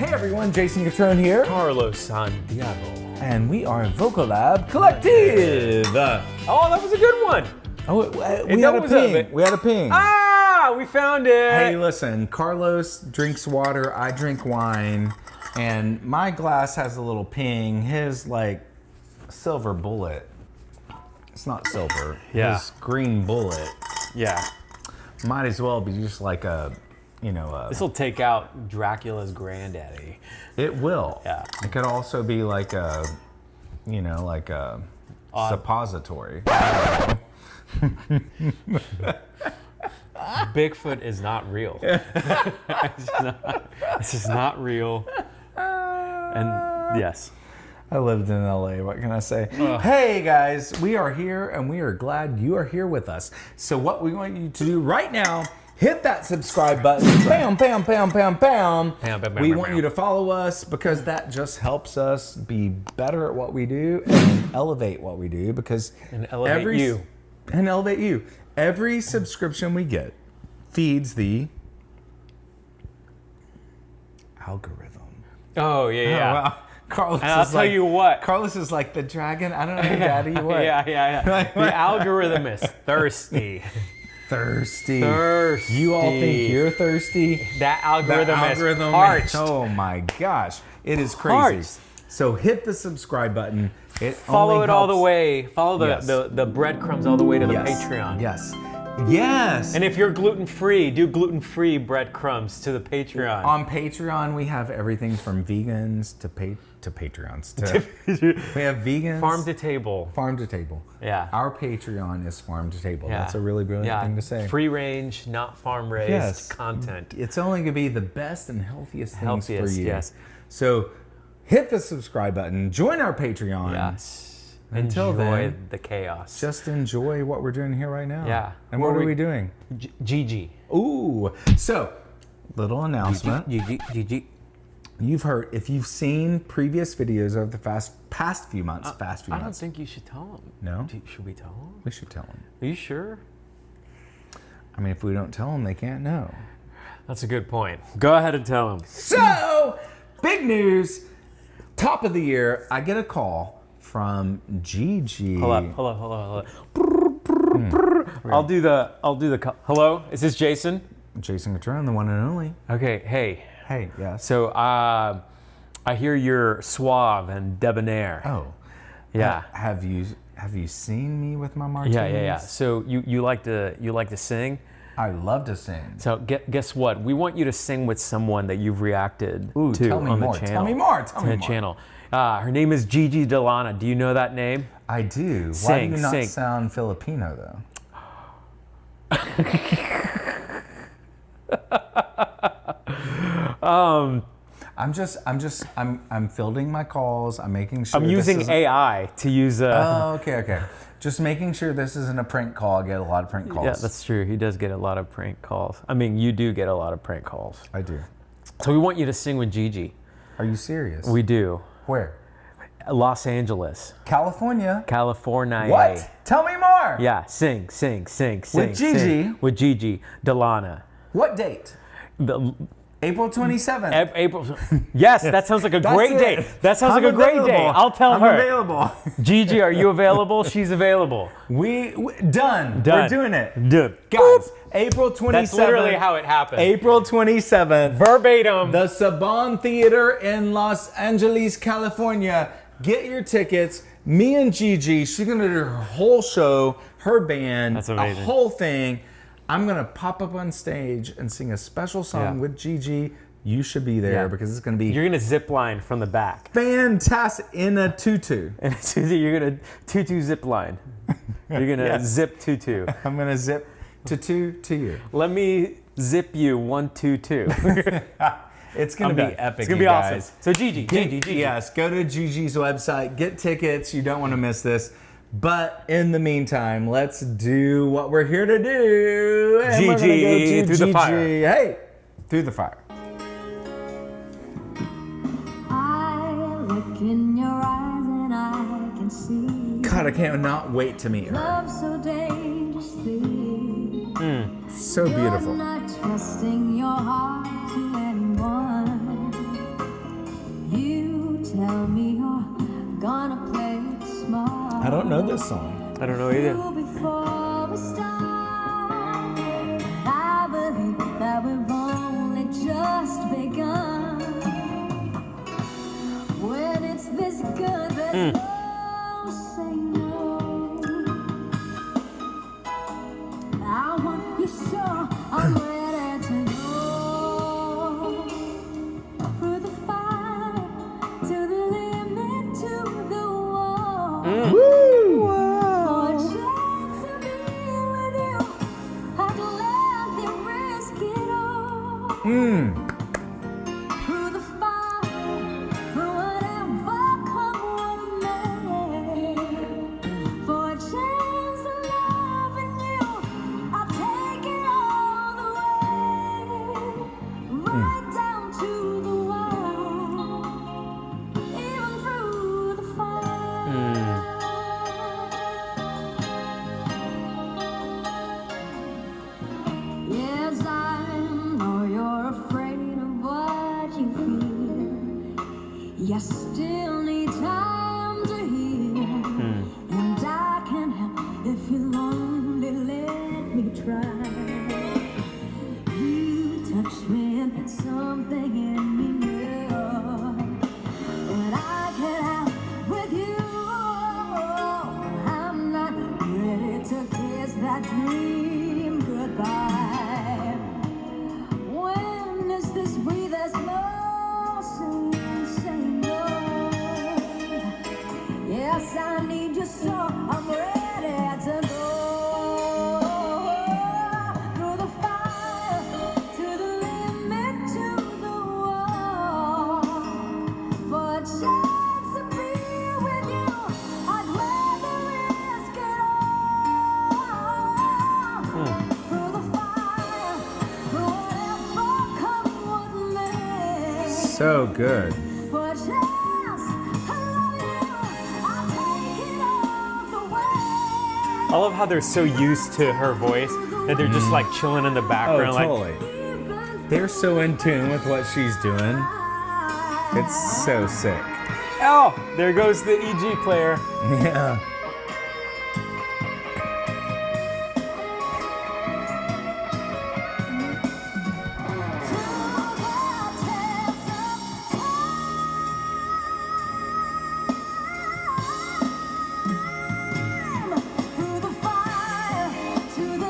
Hey everyone, Jason Catron here. Carlos Santiago. And we are Vocal Lab Collective. Oh, that was a good one. We had a ping. We had a ping. Ah, we found it. Hey, listen, Carlos drinks water, I drink wine, and my glass has a little ping. His, like, silver bullet. It's not silver. Yeah. His green bullet. Yeah. Might as well be just like a, you know, This will take out Dracula's granddaddy. It will. Yeah. It could also be like a, you know, like a suppository. Bigfoot is not real. This is not real. And yes. I lived in LA, what can I say? Hey guys, we are here and we are glad you are here with us. So what we want you to do right now, hit that subscribe button. Bam, bam, bam, bam, bam. We want you to follow us because that just helps us be better at what we do and elevate what we do because And elevate you. And elevate you. Every subscription we get feeds the algorithm. Oh, yeah. Oh, wow. Carlos And I'll tell you what. Carlos is like the dragon. I don't know, Daddy. What? Yeah. The algorithm is thirsty. Thirsty. Thirsty. You all think you're thirsty? That algorithm is parched. Oh my gosh. It is crazy. Parched. So hit the subscribe button. Follow it all the way. Follow the breadcrumbs all the way to the Patreon. Yes. Yes. And if you're gluten-free, do gluten-free breadcrumbs to the Patreon. On Patreon, we have everything from vegans to Patreons. We have vegans. Farm to table. Farm to table. Yeah. Our Patreon is farm to table. Yeah. That's a really brilliant thing to say. Free range, not farm-raised content. It's only going to be the best and healthiest things for you. Yes. So hit the subscribe button. Join our Patreon. Yes. Until enjoy then, the chaos. Just enjoy what we're doing here right now. Yeah. And what are we doing? Gigi. Ooh. So, little announcement. Gigi. You've heard, if you've seen previous videos of the past few months, I don't think you should tell them. No? Should we tell them? We should tell them. Are you sure? I mean, if we don't tell them, they can't know. That's a good point. Go ahead and tell them. So, big news. Top of the year, I get a call from Gigi. Hold up. I'll do the hello, is this Jason? Jason Catron, the one and only. Okay, hey. Hey, yes. So I hear you're suave and debonair. Oh. Yeah. Have you seen me with my martinis? Yeah. So you like to sing? I love to sing. So guess what? We want you to sing with someone that you've reacted to tell me on more. the channel. Tell me more. Tell me more. Channel. Her name is Gigi De Lana. Do you know that name? I do. Why do you not sound Filipino though? I'm fielding my calls. I'm making sure. I'm using AI to use. Oh, okay. Just making sure this isn't a prank call. I get a lot of prank calls. Yeah, that's true. He does get a lot of prank calls. I mean, you do get a lot of prank calls. I do. So we want you to sing with Gigi. Are you serious? We do. Where? Los Angeles. California. What? Tell me more. Yeah, sing. With Gigi? Sing. With Gigi De Lana. What date? April 27th. April. Yes, that sounds like a great day. That sounds like a great day. I'll tell her. I'm available. Gigi, are you available? She's available. We done. We're doing it. Done. Guys, April 27th. That's literally how it happened. April 27th. Verbatim. The Saban Theater in Los Angeles, California. Get your tickets. Me and Gigi, she's going to do her whole show, her band, That's amazing. a whole thing. I'm going to pop up on stage and sing a special song with Gigi. You should be there because it's going to be... You're going to zip line from the back. Fantastic. In a tutu. You're going to tutu zip line. You're going to zip tutu. I'm going to zip tutu to you. Let me zip you 1, 2, 2. It's going to be epic, It's going to be guys. awesome. So Gigi. Yes, go to Gigi's website. Get tickets. You don't want to miss this. But in the meantime, let's do what we're here to do. And we're gonna go to through the fire. Hey, through the fire. I look in your eyes and I can see. God, I cannot wait to meet her. Love so dangerously. So beautiful. You're not trusting your heart to anyone. I don't know this song. I don't know either. Before we start, I believe that we've only just begun. When it's this good, there's no saying no. I want you sure I'm ready to go through the fire to the limit, to the wall. Woo! For a chance to be with you, I'd gladly risk it all. Through the fire, through whatever come what may. For a chance of loving you, I'll take it all the way. Right down to the wire, even through the fire. Yes, I know you're afraid of what you feel. You still need time to heal. And I can help if you'll only let me try. You touch me and something in me new. But I can't help with you. I'm not ready to kiss that dream goodbye. When is this breathe? There's no saying no. Yes, I need you so I'm ready to go through the fire to the limit, to the wall. For a chance to be with you, I'd rather risk it all. Through the fire, through whatever come what may. So good. For a chance of loving you, I'll take it all the way. I love how they're so used to her voice that they're just like chilling in the Oh, background. totally. They're so in tune with what she's doing. It's so sick. Like, oh, there goes the EG player. Yeah.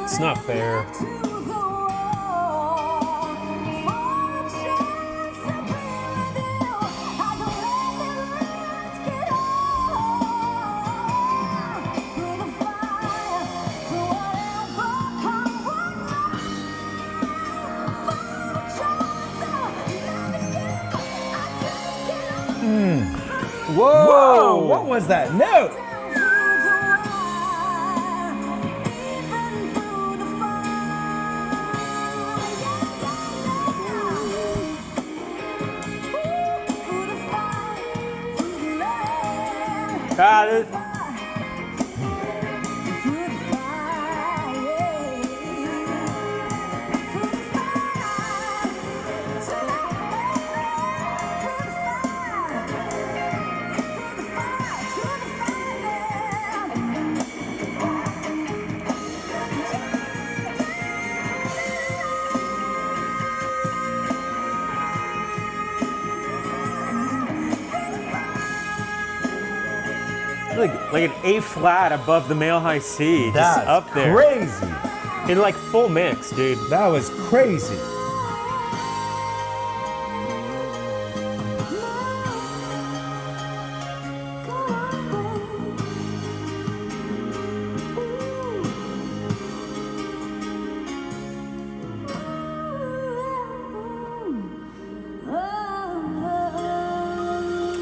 It's not fair. Whoa! What was that note? Ah, this- like an A flat above the male high C, That's just up there crazy. in like full mix, dude. That was crazy.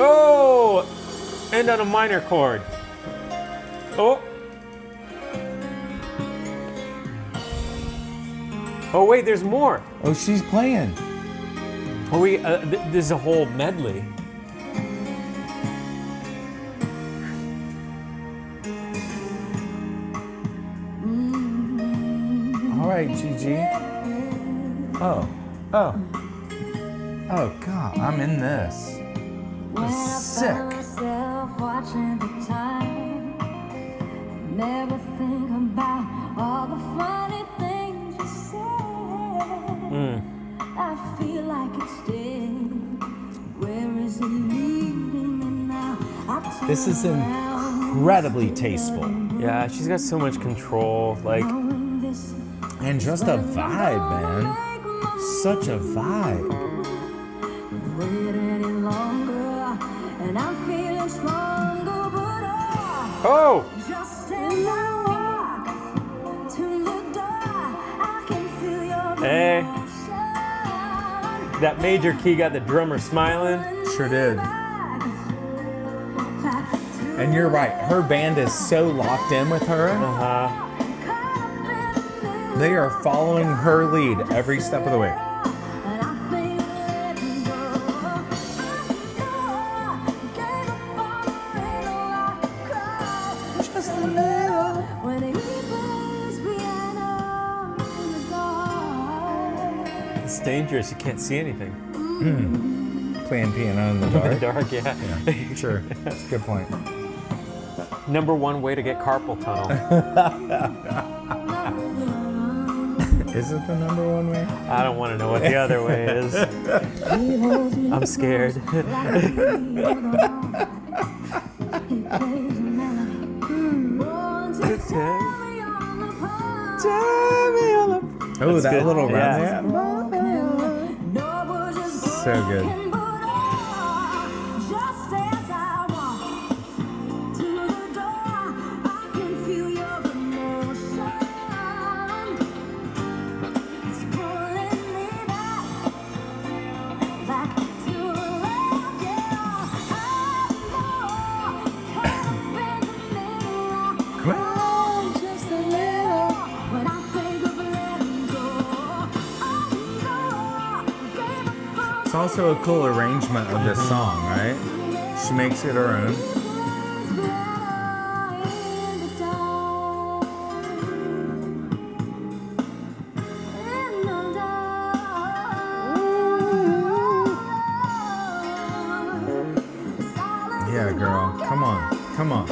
Oh, and on a minor chord. Oh. Oh wait, there's more. Oh, she's playing. Oh wait, this is a whole medley. All right, Gigi. Oh. Oh, God, I'm in this. This is sick. Watching the time Never think about all the funny things you said. I feel like it's dead. Where is it leading me now? This is incredibly tasteful. Yeah, she's got so much control. Like, And just a vibe, man. Such a vibe. Wait any longer, and I'm feeling stronger, but oh, just as I walk to the door, I can feel your hey, emotion. that major key got the drummer smiling. Sure did. And you're right. Her band is so locked in with her. They are following her lead every step of the way. Just a little. It's dangerous. You can't see anything. Playing piano in the In dark. the dark, yeah. Yeah, sure. That's a good point. Number one way to get carpal tunnel. Is it the number one way? I don't want to know what the other way is. I'm scared. Oh, That's that good. little run Yeah. there. So good. It's also a cool arrangement of this song, right? She makes it her own. Yeah, girl. Come on. Come on.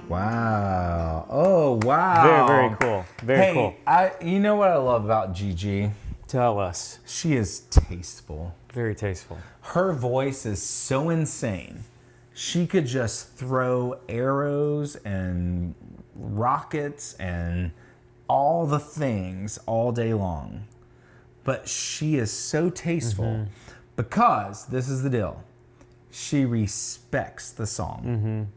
Wow. Oh, wow. Very, very cool. Very cool. You know what I love about Gigi? Tell us. She is tasteful. Very tasteful. Her voice is so insane. She could just throw arrows and rockets and all the things all day long. But she is so tasteful because this is the deal. She respects the song.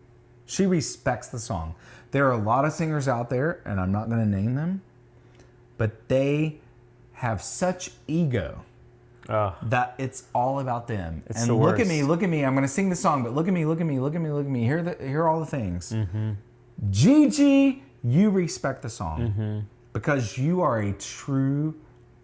She respects the song. There are a lot of singers out there, and I'm not going to name them, but they have such ego that it's all about them. It's and the look at worst. me, look at me. I'm going to sing the song, but look at me, look at me, look at me, look at me. Hear all the things. Gigi, you respect the song because you are a true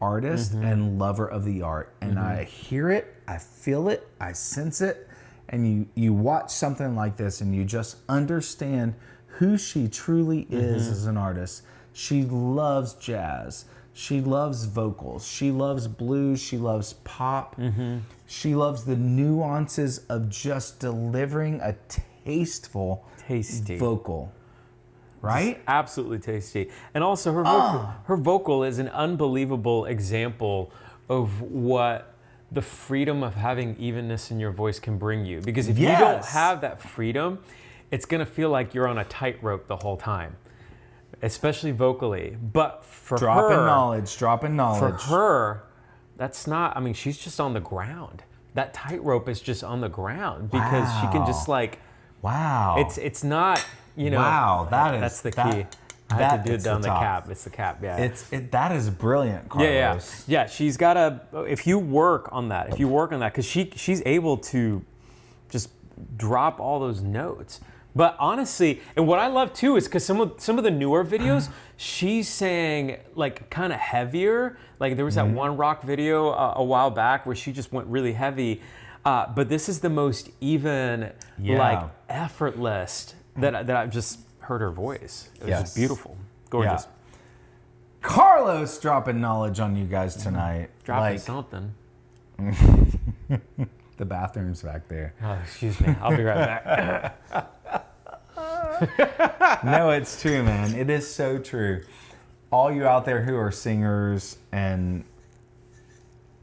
artist and lover of the art. And I hear it, I feel it, I sense it. And you watch something like this and you just understand who she truly is as an artist. She loves jazz. She loves vocals. She loves blues. She loves pop. She loves the nuances of just delivering a tasteful Tasty. vocal. right? Just absolutely tasty. And also her vocal is an unbelievable example of what the freedom of having evenness in your voice can bring you. Because if you don't Yes. have that freedom, it's gonna feel like you're on a tightrope the whole time, especially vocally. But for Dropping her, knowledge. for her, that's not, I mean, she's just on the ground. That tightrope is just on the ground because she can just like, Wow. it's not, you know. Wow, that's the key. I had to do it it's down the top. cap. It's the cap, yeah. That is brilliant, Carlos. Yeah. She's got to. If you work on that, because she's able to just drop all those notes. But honestly, and what I love too is because some of the newer videos, she's saying like kind of heavier. Like there was that one rock video a while back where she just went really heavy. But this is the most even, like effortless that I've just heard her voice. It was just beautiful, gorgeous. Yeah. Carlos dropping knowledge on you guys tonight. Dropping something. The bathroom's back there. Oh, excuse me. I'll be right back. No, it's true, man. It is so true. All you out there who are singers, and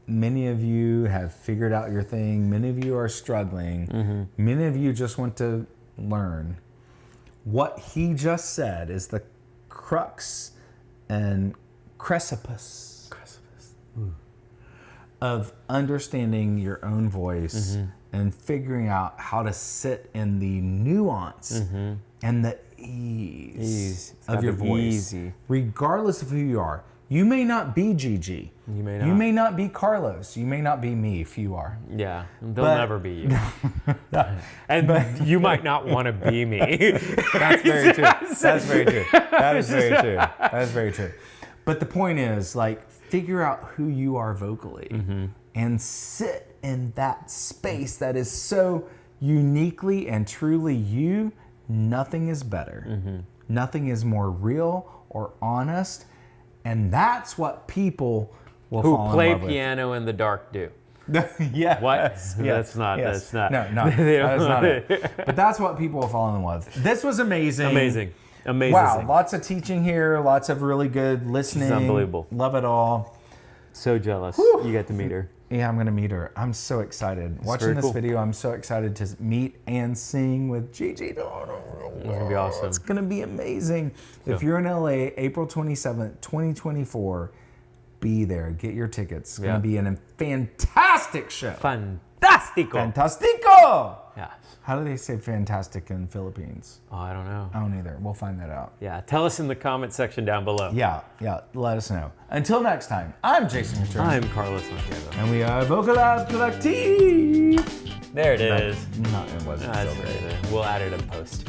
many of you have figured out your thing. Many of you are struggling. Many of you just want to learn. What he just said is the crux and precipice of understanding your own voice and figuring out how to sit in the nuance and the ease of your voice. Easy. Regardless of who you are. You may not be Gigi. You may not. You may not be Carlos. You may not be me if you are. Yeah, they'll never be you. And you might not want to be me. That's very true. That's very true. That is very true. That is very true. But the point is, like, figure out who you are vocally and sit in that space that is so uniquely and truly you. Nothing is better. Nothing is more real or honest. And that's what people will fall in play love with. piano in the dark do. Yeah. What? Yes, That's not. yes. That's not. No, that is not it. But that's what people will fall in love with. This was amazing. Amazing. Wow, lots of teaching here, lots of really good listening. This is unbelievable. Love it all. So jealous. You get to meet her. Yeah, I'm gonna meet her. I'm so excited. Watching very this cool. video, I'm so excited to meet and sing with Gigi De Lana. It's gonna be awesome. It's gonna be amazing. If you're in LA, April 27th, 2024, be there. Get your tickets. It's gonna be a fantastic show. Fantastico. Fantastico! Yeah. How do they say fantastic in Philippines? Oh, I don't know. I don't either. We'll find that out. Yeah. Tell us in the comment section down below. Yeah. Let us know. Until next time, I'm Jason Return. I'm Carlos Santiago. And we are Vocal Lab Collective. There it is. No, it wasn't. That's It's over here. right. We'll add it in post.